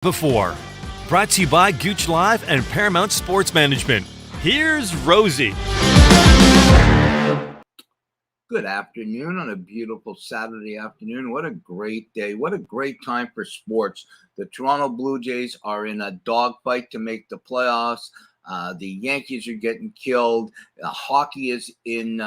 Before. Brought to you by Gouche Live and Paramount Sports Management. Here's Rosey. Good afternoon on a beautiful Saturday afternoon. What a great day. What a great time for sports. The Toronto Blue Jays are in a dogfight to make the playoffs. The Yankees are getting killed. Hockey is in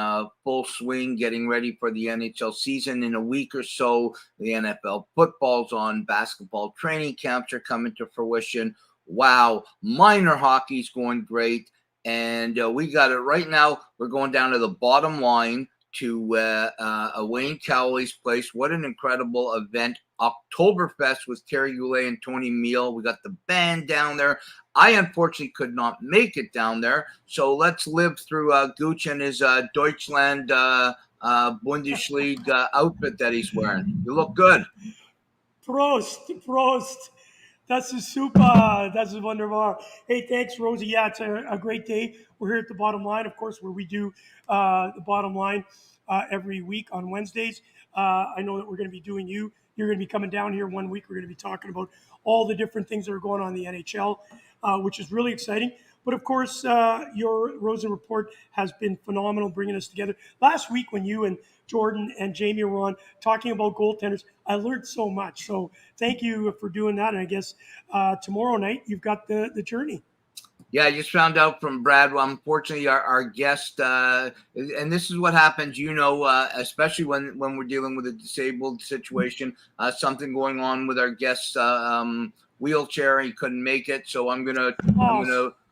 full swing, getting ready for the NHL season in a week or so. The NFL football's on. Basketball training camps are coming to fruition. Wow. Minor hockey's going great. And we got it right now. We're going down to the bottom line to Wayne Cowley's place. What an incredible event. Oktoberfest with Terry Goulet and Tony Meal. We got the band down there. I unfortunately could not make it down there. So let's live through Gouche and his Deutschland Bundesliga outfit that he's wearing. You look good. Prost. Das ist super. Das ist wunderbar. Hey, thanks, Rosie. Yeah, it's a great day. We're here at the Bottom Line, of course, where we do the Bottom Line every week on Wednesdays. I know that we're going to be doing You're going to be coming down here 1 week. We're going to be talking about all the different things that are going on in the NHL, which is really exciting. But of course, your Rosen report has been phenomenal, bringing us together. Last week, when you and Jordan and Jamie were on talking about goaltenders, I learned so much. So thank you for doing that. And I guess tomorrow night you've got the journey. Yeah, I just found out from Brad. Well, unfortunately, our guest, and this is what happens, especially when we're dealing with a disabled situation, something going on with our guest's wheelchair. He couldn't make it, so I'm gonna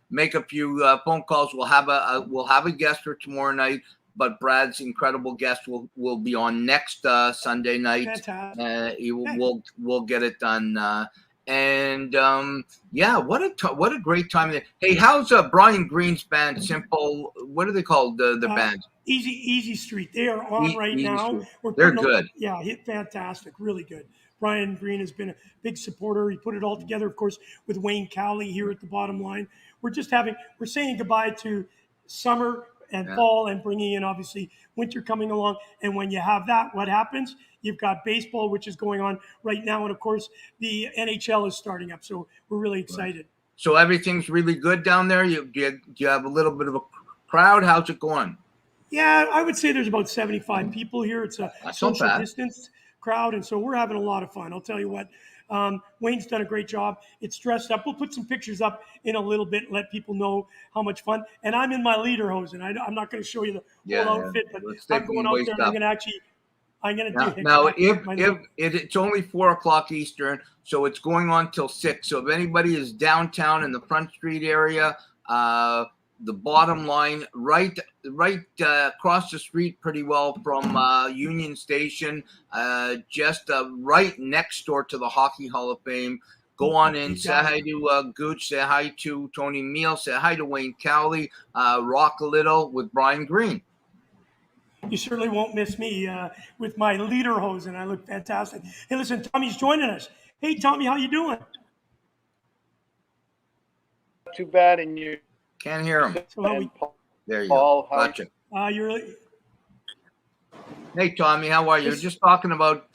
make a few phone calls. We'll have a guest for tomorrow night, but Brad's incredible guest will be on next Sunday night. We'll get it done. What a great time. Hey, how's Brian Green's band? Simple. What are they called? The band? Easy Street. They are on right now. They're good. Fantastic. Really good. Brian Green has been a big supporter. He put it all together, of course, with Wayne Cowley here at the Bottom Line. We're saying goodbye to summer and fall and bringing in, obviously, winter coming along. And when you have that, what happens? You've got baseball, which is going on right now. And, of course, the NHL is starting up. So we're really excited. So everything's really good down there? Do you have a little bit of a crowd? How's it going? Yeah, I would say there's about 75 people here. It's a social distance crowd. And so we're having a lot of fun. I'll tell you what. Wayne's done a great job. It's dressed up. We'll put some pictures up in a little bit and let people know how much fun. And I'm in my lederhosen. I'm not going to show you the whole outfit, but I'm going out there and I'm going to do it. Now, it's only 4:00 Eastern, so it's going on till 6. So if anybody is downtown in the Front Street area, the Bottom Line, right across the street pretty well from Union Station, just right next door to the Hockey Hall of Fame. Go on in, say hi to Gouche, say hi to Tony Meal, say hi to Wayne Cowley, rock a little with Brian Green. You certainly won't miss me with my lederhosen. I look fantastic. Hey, listen, Tommy's joining us. Hey, Tommy, how you doing? Too bad, and you can't hear him. There you Paul, go. Gotcha. Hey, Tommy, how are you? We're just talking about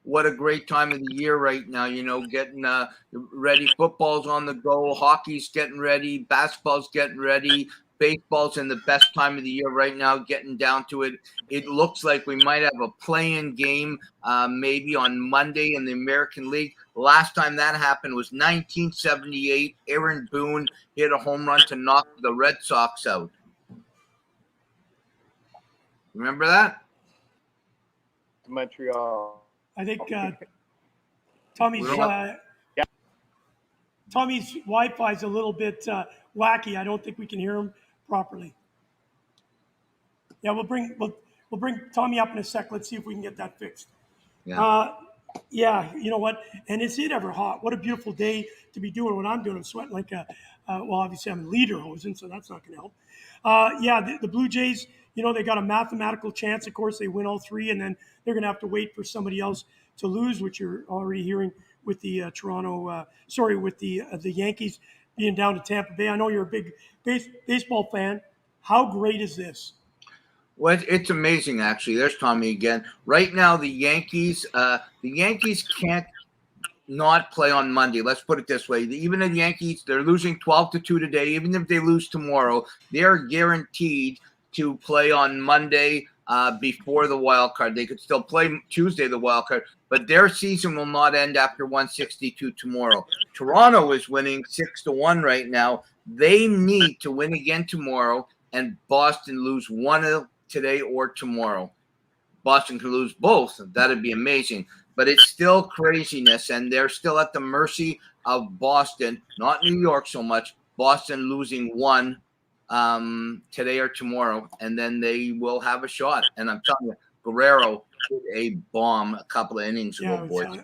what a great time of the year right now. Getting ready. Football's on the go. Hockey's getting ready. Basketball's getting ready. Baseball's in the best time of the year right now, getting down to it. It looks like we might have a play-in game maybe on Monday in the American League. Last time that happened was 1978. Aaron Boone hit a home run to knock the Red Sox out. Remember that? Montreal. I think Tommy's Wi-Fi is a little bit wacky. I don't think we can hear him properly. Yeah, we'll bring Tommy up in a sec. Let's see if we can get that fixed. Yeah, you know what? And is it ever hot? What a beautiful day to be doing what I'm doing. I'm sweating like obviously I'm in lederhosen, so that's not going to help. The Blue Jays, they got a mathematical chance. Of course, they win all three, and then they're going to have to wait for somebody else to lose, which you're already hearing with the the Yankees being down to Tampa Bay. I know you're a big baseball fan. How great is this? Well, it's amazing, actually. There's Tommy again. Right now, the Yankees can't not play on Monday. Let's put it this way. Even the Yankees, they're losing 12-2 today. Even if they lose tomorrow, they're guaranteed to play on Monday before the wild card. They could still play Tuesday, the wild card, but their season will not end after 162 tomorrow. Toronto is winning 6-1 right now. They need to win again tomorrow, and Boston lose one today or tomorrow. Boston could lose both. That'd be amazing. But it's still craziness, and they're still at the mercy of Boston, not New York so much. Boston losing one today or tomorrow, and then they will have a shot. And I'm telling you, Guerrero hit a bomb a couple of innings ago, boys.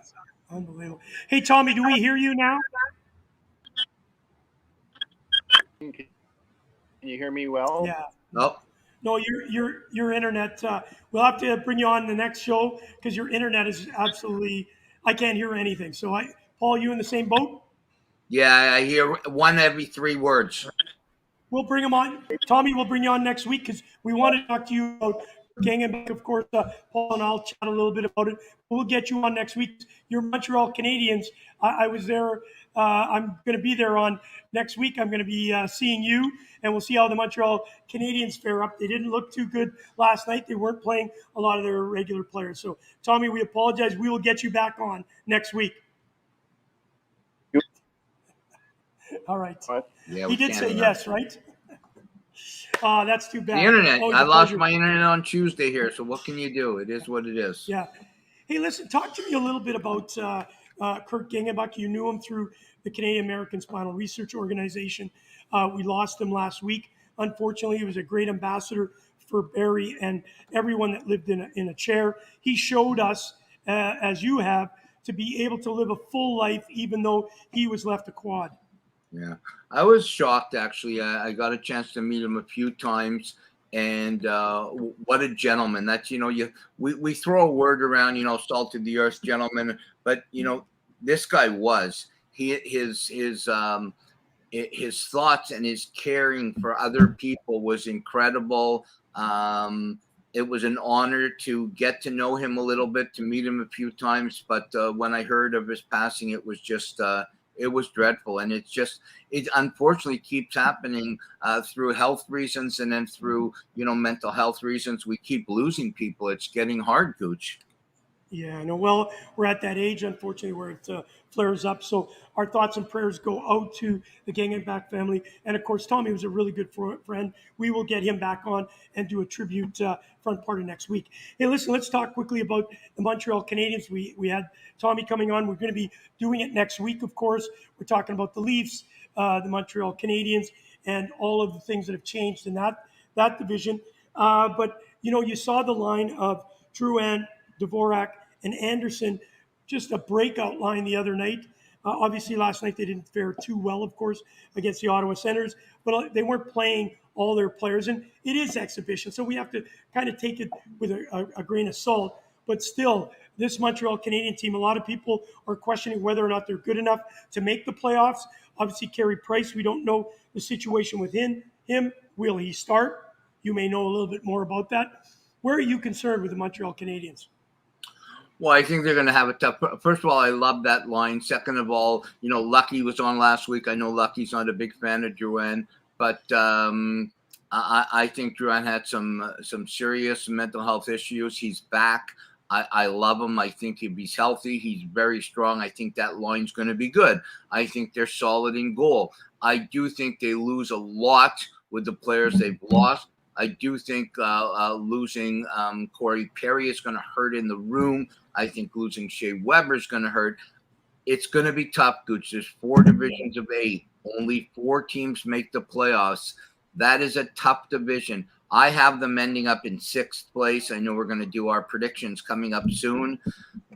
Unbelievable. Hey, Tommy, do we hear you now? Can you hear me well? Yeah. Nope. No, your internet. We'll have to bring you on the next show because your internet is absolutely. I can't hear anything. So, Paul, you in the same boat? Yeah, I hear one every 3 words. We'll bring him on. Tommy, we'll bring you on next week because we want to talk to you about Gengenbach. Of course, Paul and I'll chat a little bit about it. We'll get you on next week. Your Montreal Canadiens. I was there. I'm going to be there on next week. I'm going to be seeing you, and we'll see how the Montreal Canadiens fare up. They didn't look too good last night. They weren't playing a lot of their regular players. So, Tommy, we apologize. We will get you back on next week. All right. Yeah, he did say yes, right? That's too bad. The internet. Always I a lost pleasure. my internet on Tuesday here, so what can you do? It is what it is. Yeah. Hey, listen, talk to me a little bit about Kurt Gengenbach. You knew him through the Canadian American Spinal Research Organization. We lost him last week. Unfortunately, he was a great ambassador for Barrie and everyone that lived in a chair. He showed us, as you have, to be able to live a full life even though he was left a quad. Yeah, I was shocked, actually. I got a chance to meet him a few times, and what a gentleman. That's, we throw a word around, salt of the earth gentleman, but, this guy was. His thoughts and his caring for other people was incredible. It was an honor to get to know him a little bit, to meet him a few times, but when I heard of his passing, it was just it was dreadful. And it unfortunately keeps happening through health reasons, and then through, mental health reasons. We keep losing people. It's getting hard, Gooch. Yeah, I know. Well, we're at that age, unfortunately, where it flares up. So our thoughts and prayers go out to the Gengenbach family. And, of course, Tommy was a really good friend. We will get him back on and do a tribute front part of next week. Hey, listen, let's talk quickly about the Montreal Canadiens. We had Tommy coming on. We're going to be doing it next week, of course. We're talking about the Leafs, the Montreal Canadiens, and all of the things that have changed in that division. But, you saw the line of Drouin, Dvorak, and Anderson, just a breakout line the other night. Obviously, last night they didn't fare too well, of course, against the Ottawa Senators, but they weren't playing all their players, and it is exhibition, so we have to kind of take it with a grain of salt. But still, this Montreal Canadian team, a lot of people are questioning whether or not they're good enough to make the playoffs. Obviously, Carey Price, we don't know the situation with him. Will he start? You may know a little bit more about that. Where are you concerned with the Montreal Canadiens? Well, I think they're going to have a tough. First of all, I love that line. Second of all, Lucky was on last week. I know Lucky's not a big fan of Drouin, but I think Drouin had some serious mental health issues. He's back. I love him. I think if he's healthy, he's very strong. I think that line's going to be good. I think they're solid in goal. I do think they lose a lot with the players they've lost. I do think losing Corey Perry is going to hurt in the room. I think losing Shea Weber is going to hurt. It's going to be tough, Gooch. There's 4 divisions of 8. Only 4 teams make the playoffs. That is a tough division. I have them ending up in 6th place. I know we're going to do our predictions coming up soon.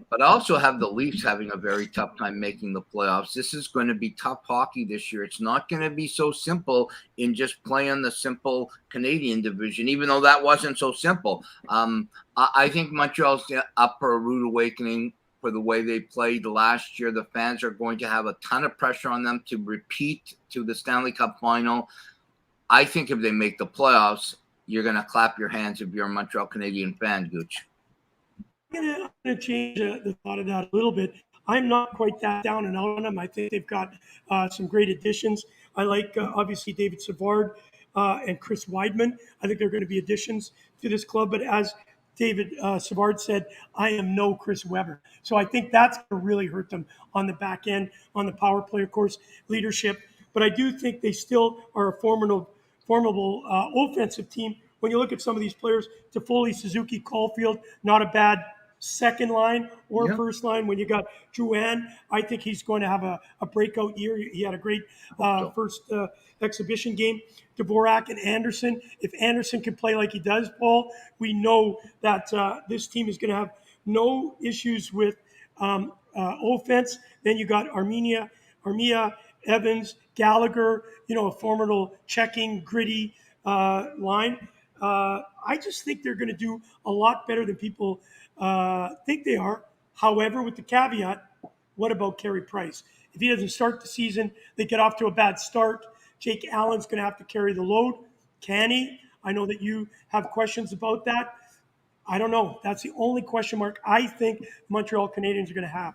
But I also have the Leafs having a very tough time making the playoffs. This is going to be tough hockey this year. It's not going to be so simple in just playing the simple Canadian division, even though that wasn't so simple. I think Montreal's up for a rude awakening for the way they played last year. The fans are going to have a ton of pressure on them to repeat to the Stanley Cup final. I think if they make the playoffs, you're going to clap your hands if you're a Montreal Canadian fan, Gooch. I'm going to change the thought of that a little bit. I'm not quite that down and out on them. I think they've got some great additions. I like obviously David Savard and Chris Weidman. I think they're going to be additions to this club. But as David Savard said, I am no Chris Webber. So I think that's going to really hurt them on the back end, on the power play, of course, leadership. But I do think they still are a formidable offensive team. When you look at some of these players, Toffoli, Suzuki, Caulfield, not a bad second line or first line. When you got Drouin, I think he's going to have a breakout year. He had a great first exhibition game. Dvorak and Anderson. If Anderson can play like he does, Paul, we know that this team is going to have no issues with offense. Then you got Armia, Evans, Gallagher, a formidable checking, gritty line. I just think they're going to do a lot better than people think they are. However, with the caveat, what about Carey Price? If he doesn't start the season, they get off to a bad start. Jake Allen's going to have to carry the load. Can he? I know that you have questions about that. I don't know. That's the only question mark I think Montreal Canadiens are going to have.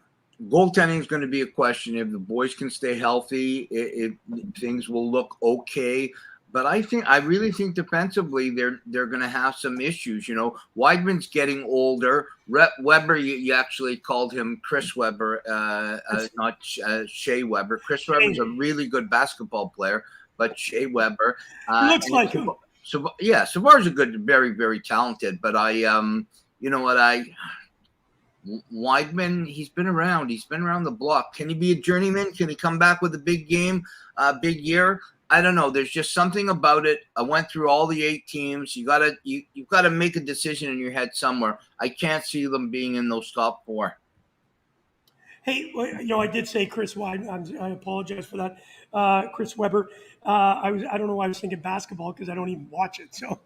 Goaltending is going to be a question. If the boys can stay healthy, things will look okay. But I really think defensively they're going to have some issues. Weidman's getting older. Weber, you actually called him Chris Weber, not Shea Weber. Chris Weber's a really good basketball player, but Shea Weber he looks like him. So yeah, Savard's a good, very, very talented. But Weidman, he's been around. He's been around the block. Can he be a journeyman? Can he come back with a big game, big year? I don't know. There's just something about it. I went through all the 8 teams. You've got to make a decision in your head somewhere. I can't see them being in those top 4. Hey, I did say Chris Weidman. I apologize for that. Chris Webber. I don't know why I was thinking basketball because I don't even watch it. So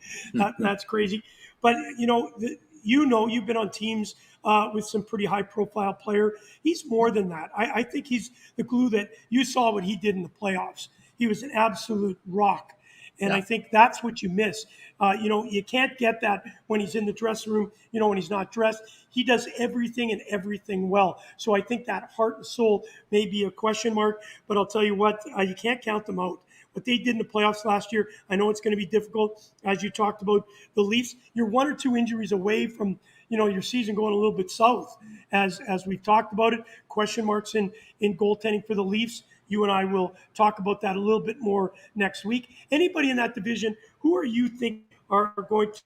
that's crazy. But you've been on teams with some pretty high-profile player. He's more than that. I think he's the glue that you saw what he did in the playoffs. He was an absolute rock. And I think that's what you miss. You can't get that when he's in the dressing room, when he's not dressed. He does everything and everything well. So I think that heart and soul may be a question mark. But I'll tell you what, you can't count them out. What they did in the playoffs last year, I know it's going to be difficult. As you talked about the Leafs, you're 1 or 2 injuries away from your season going a little bit south. As we've talked about it, question marks in goaltending for the Leafs. You and I will talk about that a little bit more next week. Anybody in that division, who are you think are going to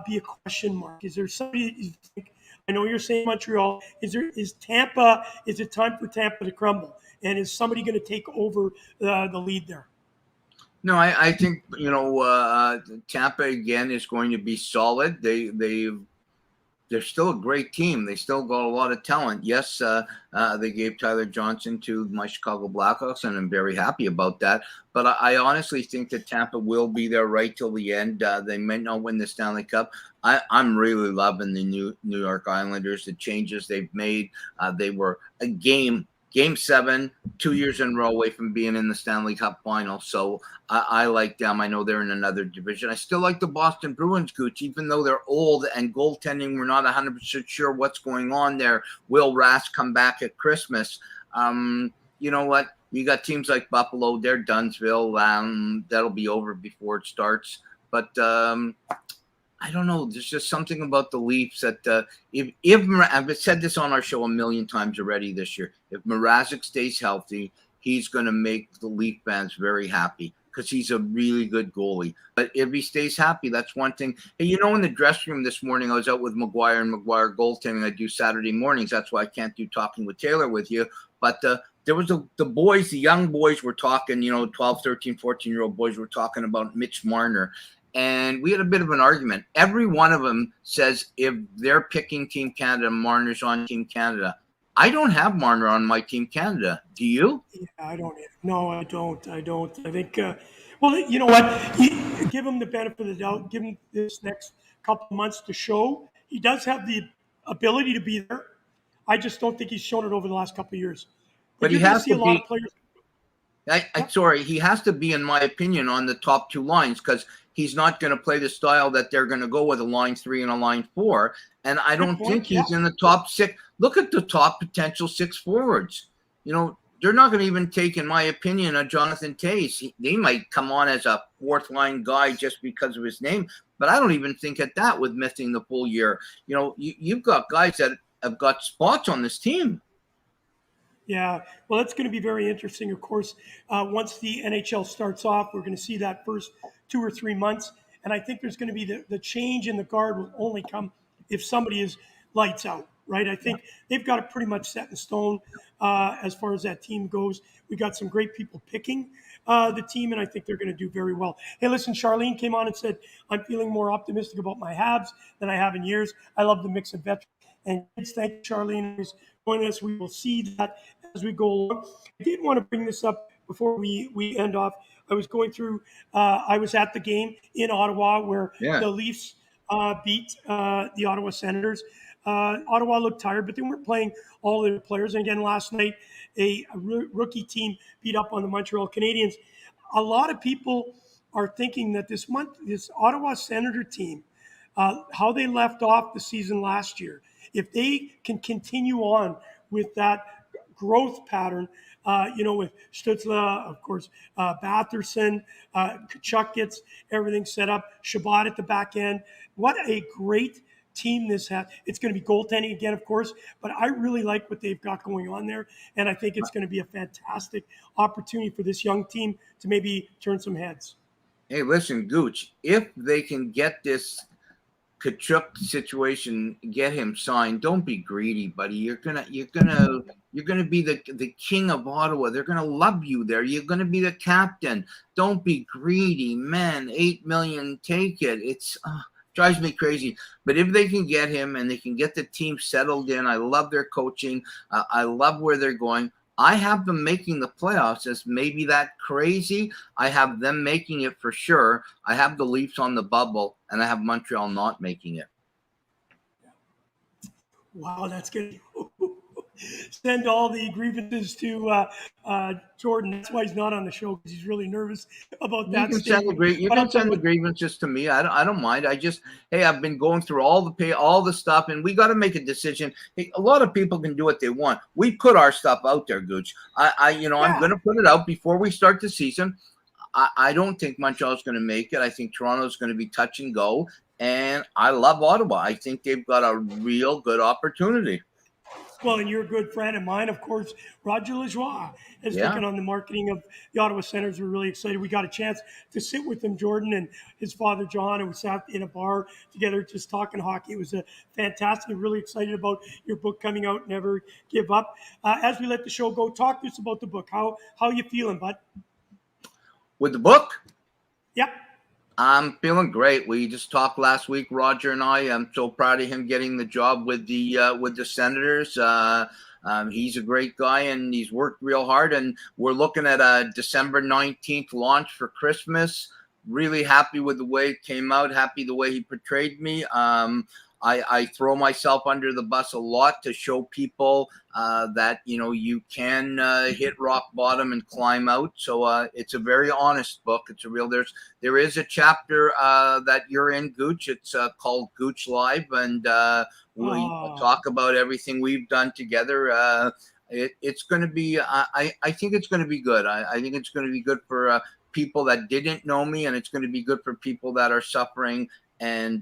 be a question mark? Is there somebody that you think? I know you're saying Montreal. Is Tampa? Is it time for Tampa to crumble? And is somebody going to take over the lead there? No, I think Tampa again is going to be solid. They're still a great team. They still got a lot of talent. Yes, they gave Tyler Johnson to my Chicago Blackhawks, and I'm very happy about that. But I honestly think that Tampa will be there right till the end. They might not win the Stanley Cup. I'm really loving the New York Islanders, the changes they've made. They were a Game 7, 2 years in a row away from being in the Stanley Cup final. So I like them. I know they're in another division. I still like the Boston Bruins, Gooch, even though they're old and goaltending, we're not 100% sure what's going on there. Will Rask come back at Christmas? You know what? You got teams like Buffalo. They're Dunsville. That'll be over before it starts. But I don't know. There's just something about the Leafs that I've said this on our show a million times already this year. If Mrazek stays healthy, he's going to make the Leaf fans very happy because he's a really good goalie. But if he stays happy, that's one thing. Hey, in the dressing room this morning, I was out with McGuire and McGuire goaltending. I do Saturday mornings. That's why I can't do Talking with Taylor with you. But there was the young boys were talking, 12, 13, 14-year-old boys were talking about Mitch Marner. And we had a bit of an argument. Every one of them says if they're picking Team Canada, Marner's on Team Canada. I don't have Marner on my Team Canada. Do you? Yeah, I don't. No, I don't. I think, well, you know what? Give him the benefit of the doubt. Give him this next couple of months to show. He does have the ability to be there. I just don't think he's shown it over the last couple of years. But you're he has to see to a lot be. Of players. Sorry, he has to be, in my opinion, on the top 2 lines because he's not going to play the style that they're going to go with a line 3 and a line 4. And I Good don't think point. Yeah. he's in the top 6. Look at the top potential 6 forwards. They're not going to even take, in my opinion, a Jonathan Toews. They might come on as a fourth line guy just because of his name, but I don't even think at that with missing the full year. You've got guys that have got spots on this team. Yeah, well, that's going to be very interesting. Of course, once the NHL starts off, we're going to see that first 2 or 3 months. And I think there's going to be the change in the guard will only come if somebody is lights out, right? I think they've got it pretty much set in stone as far as that team goes. We got some great people picking the team, and I think they're going to do very well. Hey, listen, Charlene came on and said, I'm feeling more optimistic about my Habs than I have in years. I love the mix of veterans and kids. Thank you, Charlene, who's joining us. We will see that as we go along. I did want to bring this up before we end off. I was going through, I was at the game in Ottawa where Yeah. the Leafs beat the Ottawa Senators. Ottawa looked tired, but they weren't playing all their players. And again, last night, a rookie team beat up on the Montreal Canadiens. A lot of people are thinking that this Ottawa Senator team, how they left off the season last year, if they can continue on with that growth pattern, with Stutzla, of course, Batherson, Kachuk gets everything set up, Shabbat at the back end. What a great team this has. It's going to be goaltending again, of course, but I really like what they've got going on there. And I think it's going to be a fantastic opportunity for this young team to maybe turn some heads. Hey, listen, Gooch, if they can get this Kachuk situation, get him signed, don't be greedy, buddy. You're gonna be the king of Ottawa. They're gonna love you there. You're gonna be the captain. Don't be greedy, man. $8 million, take it. It's drives me crazy. But if they can get him and they can get the team settled in, I love their coaching. I love where they're going. I have them making the playoffs. As maybe that crazy. I have them making it for sure. I have the Leafs on the bubble, and I have Montreal not making it. Wow, that's good. Send all the grievances to Jordan. That's why he's not on the show, because he's really nervous about that statement. You can send the grievances to me. I don't mind. I've been going through all the stuff, and we got to make a decision. Hey, a lot of people can do what they want. We put our stuff out there, Gooch. I'm going to put it out before we start the season. I don't think Montreal's going to make it. I think Toronto's going to be touch and go. And I love Ottawa. I think they've got a real good opportunity. Well, and you're a good friend of mine, of course. Roger Lajoie has taken on the marketing of the Ottawa Senators. We're really excited. We got a chance to sit with him, Jordan, and his father, John, and we sat in a bar together just talking hockey. It was a fantastic. Really excited about your book coming out, Never Give Up. As we let the show go, talk to us about the book. How you feeling, bud? With the book? Yep. I'm feeling great. We just talked last week, Roger and I. I'm so proud of him getting the job with the Senators. He's a great guy, and he's worked real hard. And we're looking at a December 19th launch for Christmas. Really happy with the way it came out. Happy the way he portrayed me. I throw myself under the bus a lot to show people that you can hit rock bottom and climb out. So it's a very honest book. It's a real. There is a chapter that you're in, Gooch. It's called Gooch Live, and we talk about everything we've done together. It's going to be. I think it's going to be good. I think it's going to be good for people that didn't know me, and it's going to be good for people that are suffering and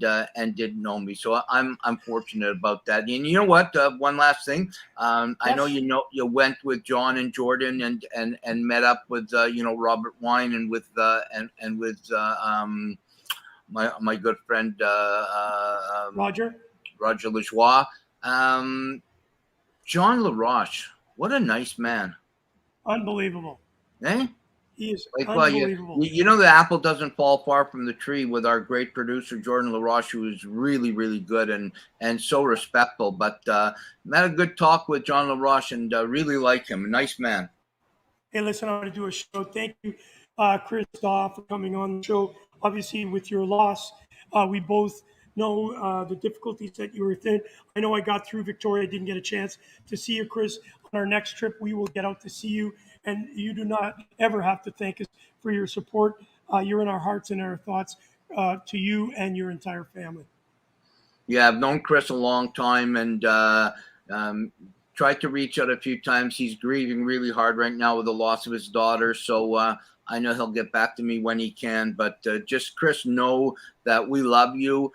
didn't know me. So I'm fortunate about that. And you know what? One last thing. I know you went with John and Jordan and met up with Robert Wine and with my good friend Roger Lajoie. John LaRoche, what a nice man. Unbelievable. Eh? He is unbelievable. The apple doesn't fall far from the tree with our great producer, Jordan LaRoche, who is really, really good and so respectful. But had a good talk with John LaRoche and really like him. A nice man. Hey, listen, I'm going to do a show. Thank you, Christoph, for coming on the show. Obviously, with your loss, we both know the difficulties that you were in. I know I got through Victoria. I didn't get a chance to see you, Chris. On our next trip, we will get out to see you. And you do not ever have to thank us for your support. You're in our hearts and our thoughts to you and your entire family. Yeah, I've known Chris a long time, and tried to reach out a few times. He's grieving really hard right now with the loss of his daughter, so I know he'll get back to me when he can. But just, Chris, know that we love you.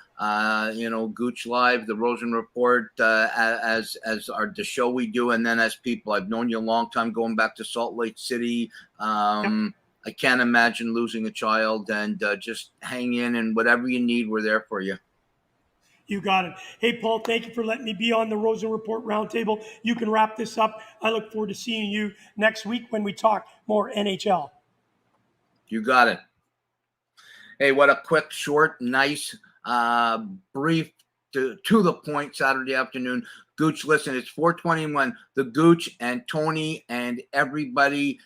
Gooch Live, the Rosen Report, as the show we do, and then as people. I've known you a long time, going back to Salt Lake City. I can't imagine losing a child, and just hang in, and whatever you need, we're there for you. You got it. Hey, Paul, thank you for letting me be on the Rosen Report Roundtable. You can wrap this up. I look forward to seeing you next week when we talk more NHL. You got it. Hey, what a quick, short, nice, brief, to the point Saturday afternoon. Gooch, listen, it's 4:21. The Gooch and Tony and everybody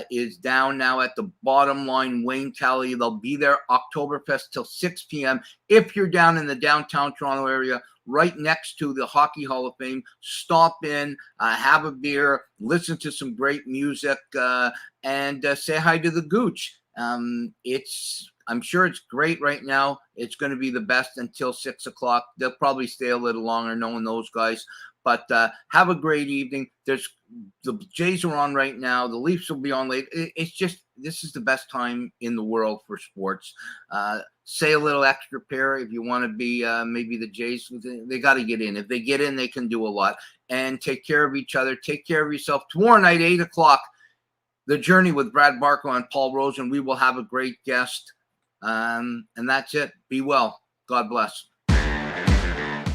is down now at the Bottom Line Wayne Tally. They'll be there Oktoberfest till 6 p.m. If you're down in the downtown Toronto area, right next to the Hockey Hall of Fame, stop in, have a beer, listen to some great music, and say hi to the Gooch. I'm sure it's great right now. It's going to be the best until 6 o'clock. They'll probably stay a little longer, knowing those guys. But have a great evening. The Jays are on right now. The Leafs will be on late. It's just, this is the best time in the world for sports. Say a little extra prayer if you want to be maybe the Jays. They got to get in. If they get in, they can do a lot. And take care of each other. Take care of yourself. Tomorrow night, 8 o'clock, The Journey with Brad Barco and Paul Rosen. We will have a great guest. And that's it. Be well. God bless.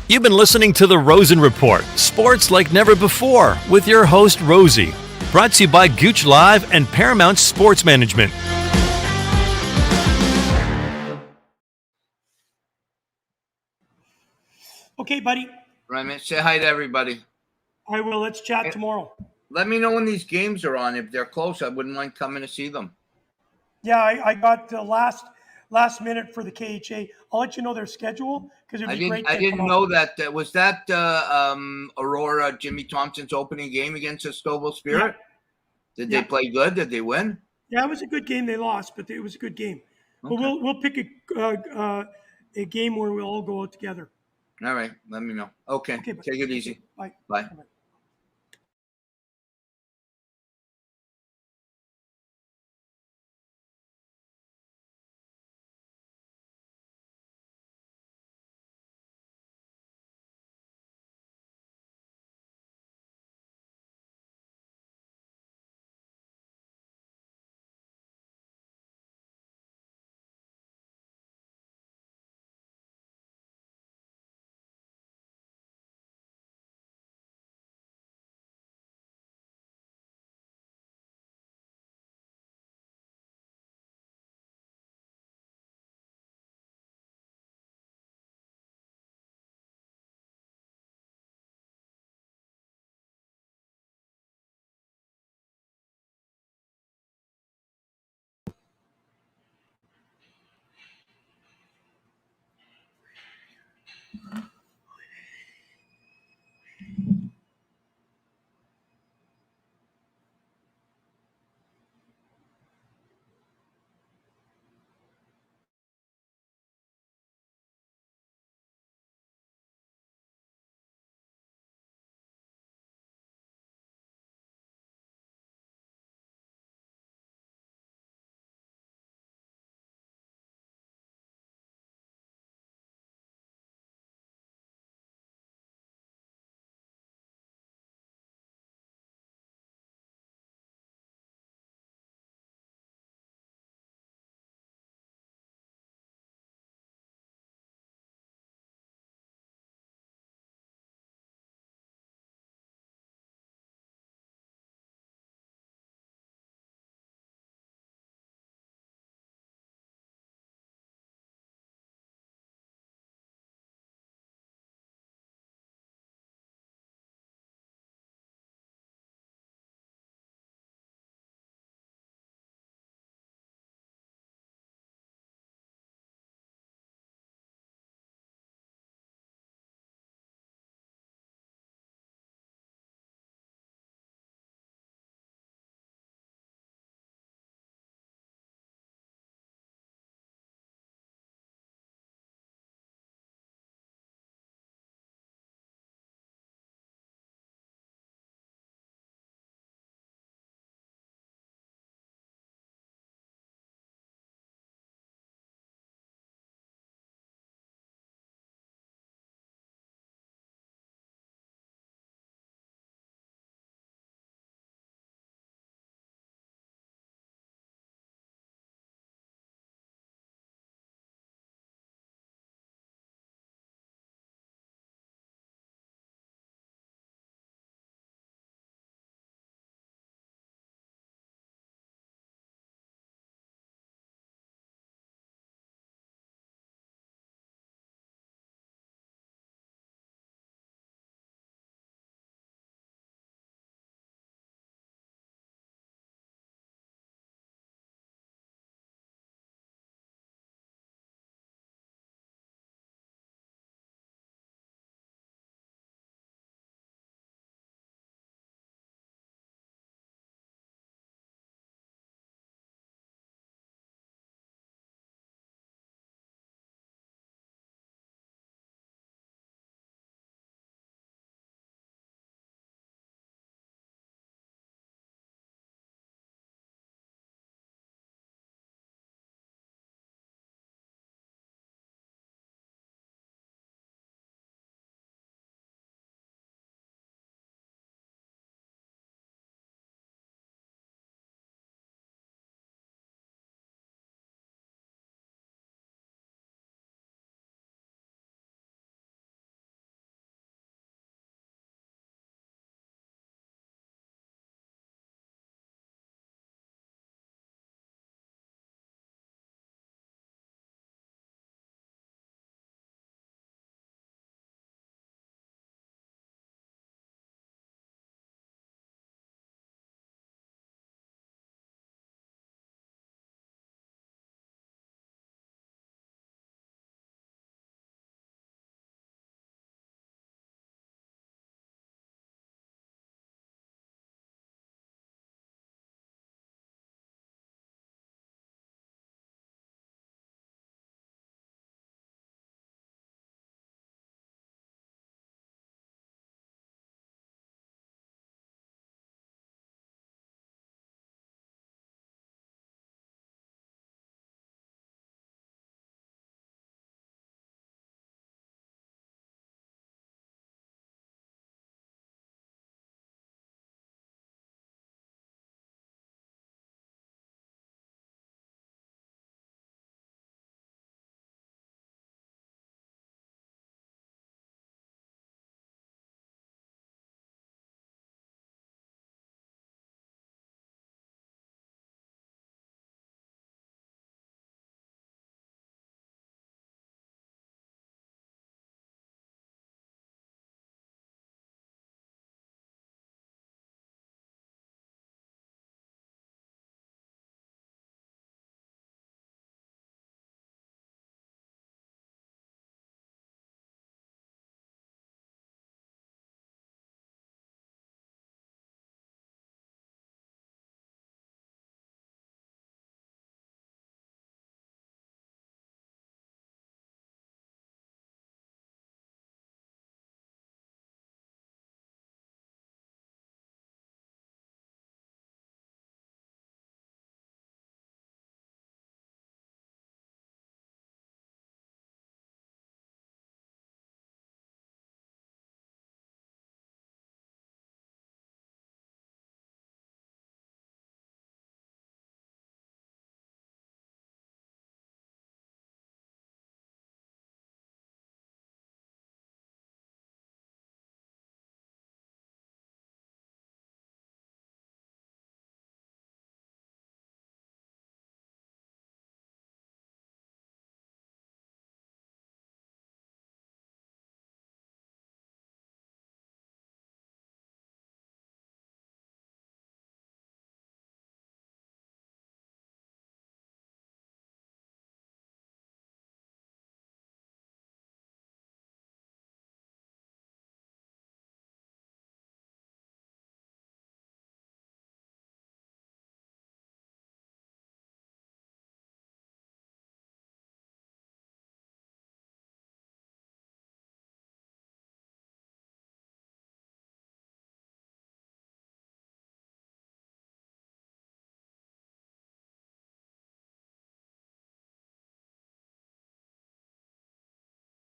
You've been listening to the Rosen Report, sports like never before, with your host, Rosey. Brought to you by Gouche Live and Paramount Sports Management. Okay, buddy. Right, man. Say hi to everybody. I will. Let's chat tomorrow. Let me know when these games are on. If they're close, I wouldn't mind coming to see them. Yeah, I got the last minute for the KHA. I'll let you know their schedule, because it'd be great. I didn't know that. Was that Aurora Jimmy Thompson's opening game against the Stouffville Spirit? Yeah. Did they play good? Did they win? Yeah, it was a good game. They lost, but it was a good game. Okay. But we'll pick a game where we'll all go out together. All right. Let me know. Okay. Take it easy. Bye. Bye. Bye.